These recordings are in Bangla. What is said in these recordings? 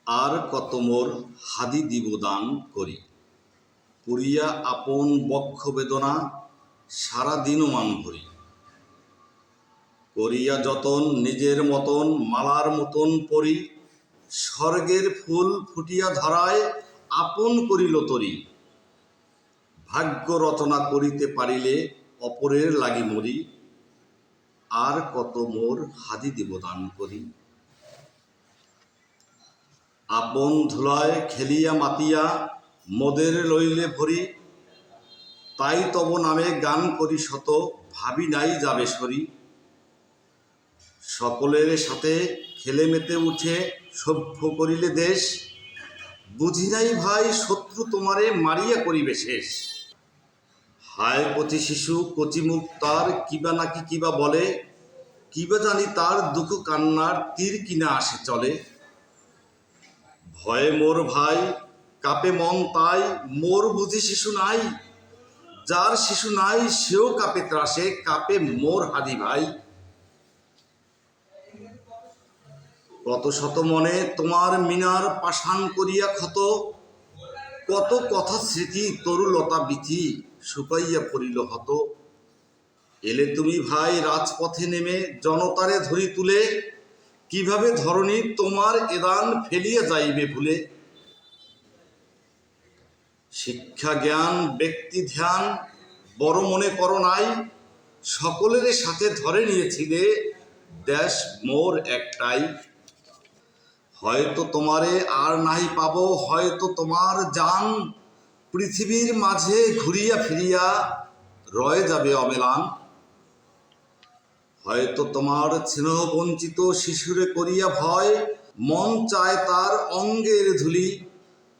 আর কত মোর হাদি দিব দান করি, পুরিয়া আপন বক্ষ বেদনা সারা দিনও মান ভরি। করিয়া যতন নিজের মতন মালার মতন পরি, স্বর্গের ফুল ফুটিয়া ধরায় আপন করিল তরি। ভাগ্য রচনা করিতে পারিলে অপরের লাগি মরি, আর কত মোর হাদি দিব দান করি। আপন ধুলায় খেলিয়া মাতিয়া মোদের লইলে ভরি, তাই তব নামে গান করি শত, ভাবি নাই যাবে সরি। সকলের সাথে খেলে মেতে উঠে সভ্য করিলে দেশ, বুঝি নাই ভাই শত্রু তোমারে মারিয়া করিবে শেষ। হায় কচি শিশু কচি মুখ তার, কিবা নাকি কিবা বলে, কিবা জানি তার দুঃখ কান্নার তীর কিনা আসে চলে। ভয়ে মোর ভাই কাপে মন তাই, মোর বুঝি শিশু নাই, যার শিশু নাই সেও কাপে ত্রাসে, কাপে মোর হাদি ভাই। কত শত মনে তোমার মিনার পাষাণ করিয়া ক্ষত, কত কথা স্মৃতি তরুলতা বিথি শুকাইয়া পড়িল হত। এলে তুমি ভাই রাজপথে নেমে জনতারে ধরি তুলে, কিভাবে ধরণী তোমার এদান ফেলিয়া যাইবে ভুলে। শিক্ষা জ্ঞান ব্যক্তি ধ্যান বড় মনে করো নাই, সকলের সাথে ধরে নিয়েছিলে দেশ মোর একটাই। হয়তো তোমারে আর নাহি পাবো, হয়তো তোমার জান পৃথিবীর মাঝে ঘুরিয়া ফিরিয়া রয়ে যাবে অমেলান। হয়তো তোমার স্নেহ বঞ্চিত শিশুরে করিয়া ভয়, মন চায় তার অঙ্গের ধুলি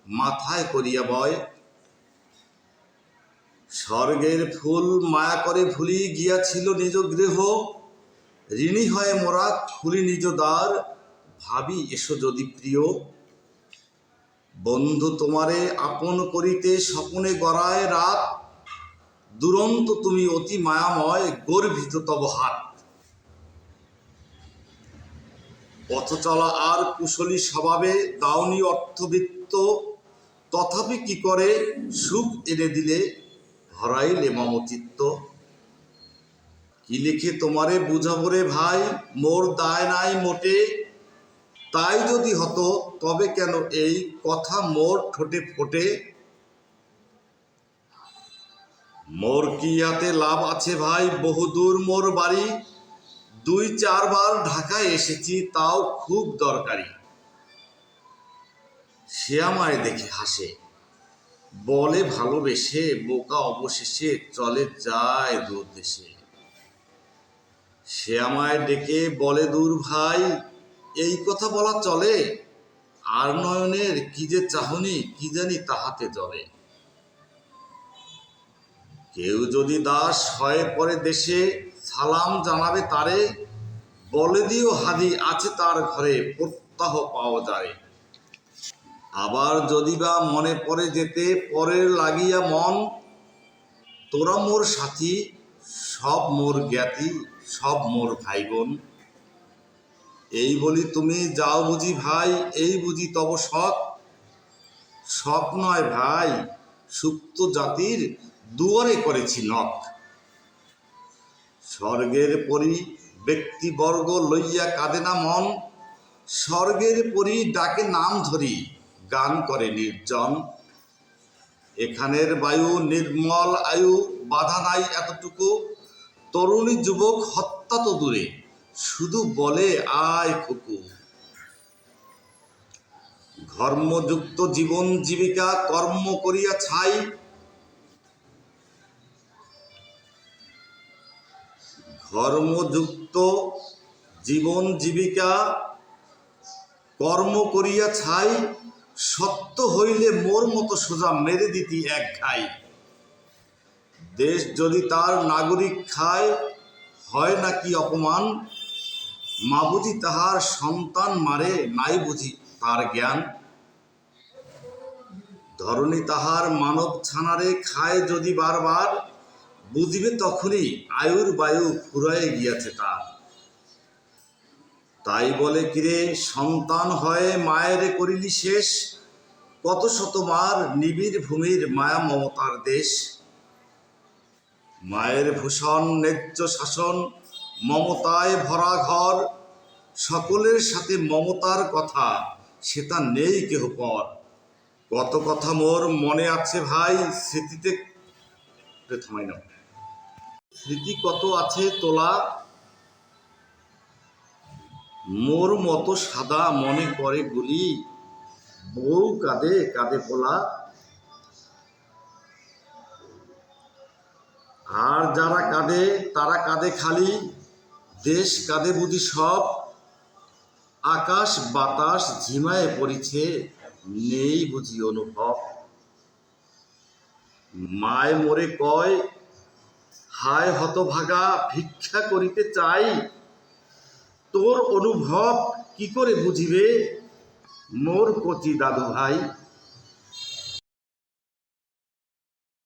মাথায় করিয়া বয়। স্বর্গের ফুল মায়া করে ভুলি গিয়াছিল নিজ গৃহ, ঋণী হয়ে মোরা খুলি নিজ দ্বার, ভাবি এসো যদি প্রিয়। বন্ধু তোমারে আপন করিতে স্বপনে গড়ায় রাত, দুরন্ত তুমি অতি মায়াময় গর্বিত তব হাত। পথ চলা আর কুশলী স্বভাবে দাওনি অর্থবিত্ত, তথাপি কি করে সুখ এনে দিলে হরাইলে মমচিত্ত। কি লিখে তোমারে বুঝাবো রে ভাই, মোর দায় নাই মোটে, তাই যদি হতো তবে কেন এই কথা মোর ঠোঁটে ফোটে। মোর কি ইয়াতে লাভ আছে ভাই, বহুদূর মোর বাড়ি, 2-4 বার ঢাকায় এসেছি তাও খুব দরকারি। সে আমায় দেখে হাসে, বলে ভালোবেসে বোকা অবশেষে চলে যায় দূর দেশে। সে আমায় ডেকে বলে দূর ভাই, এই কথা বলা চলে, আর নয়নের কি যে চাহনি কি জানি তাহাতে জ্বলে। কেউ যদি দাস হয় পরে দেশে, সালাম জানাবে তারে, বলে দিও হাদি আছে তার ঘরে প্রত্যাহ পাওয়া যায়। আবার যদি বা মনে পড়ে যেতে পরের লাগিয়া মন, তোরা মোর সাথী সব মোর জ্ঞাতি সব মোর ভাই বোন। এই বলি তুমি যাও বুঝি ভাই, এই বুঝি তব শখ, শখ নয় ভাই সুপ্ত জাতির দুয়ারে করেছি নখ। স্বর্গের পরি ব্যক্তিবর্গ লইয়া কাঁদে না মন, স্বর্গের পরি ডাকে নাম ধরি গান করে নির্জন। এখানের বায়ু নির্মল আয়ু, বাধা নাই এতটুকু, তরুণী যুবক হত্যা তো দূরে শুধু বলে আয় খুকু। ধর্মযুক্ত জীবন জীবিকা কর্ম করিয়া ছাই, ধর্মযুক্ত জীবন জীবিকা কর্ম করিয়া ছাই, সত্য হইলে মোর মতো সোজা মেরে দিতি এক ঘাই। দেশ যদি তার নাগরিক খায় হয় নাকি অপমান, মা বুঝি তাহার সন্তান মারে নাই বুঝি তার জ্ঞান। ধরণী তাহার মানব ছানারে খায় যদি বারবার, বুঝিবে তখনই আয়ুর বায়ু ফুরায়ে গিয়াছে তার। তাই বলে কিরে সন্তান হয়ে মায়ের করিলি শেষ, কত শত মার নিবিড় ভূমির মায়া মমতার দেশ। মায়ের ভূষণ ন্যায্য শাসন, মমতায় ভরা ঘর, সকলের সাথে মমতার কথা সেটা নেই কেহ পর। কত কথা মোর মনে আছে ভাই, স্মৃতিতে থামাই না, স্মৃতি কত আছে তোলা, মোর মতো সাদা মনে করে গুলি, বউ কাঁদে কাঁদে পোলা। আর যারা কাঁদে তারা কাঁদে খালি, দেশ কাঁদে বুঝি সব, আকাশ বাতাস ঝিমায় পড়িছে, নেই বুঝি অনুভব। মায় মোরে কয় হায় হতভাগা ভিক্ষা করিতে চাই, তোর অনুভব কি করে বুঝিবে মোর কচি দাদু ভাই।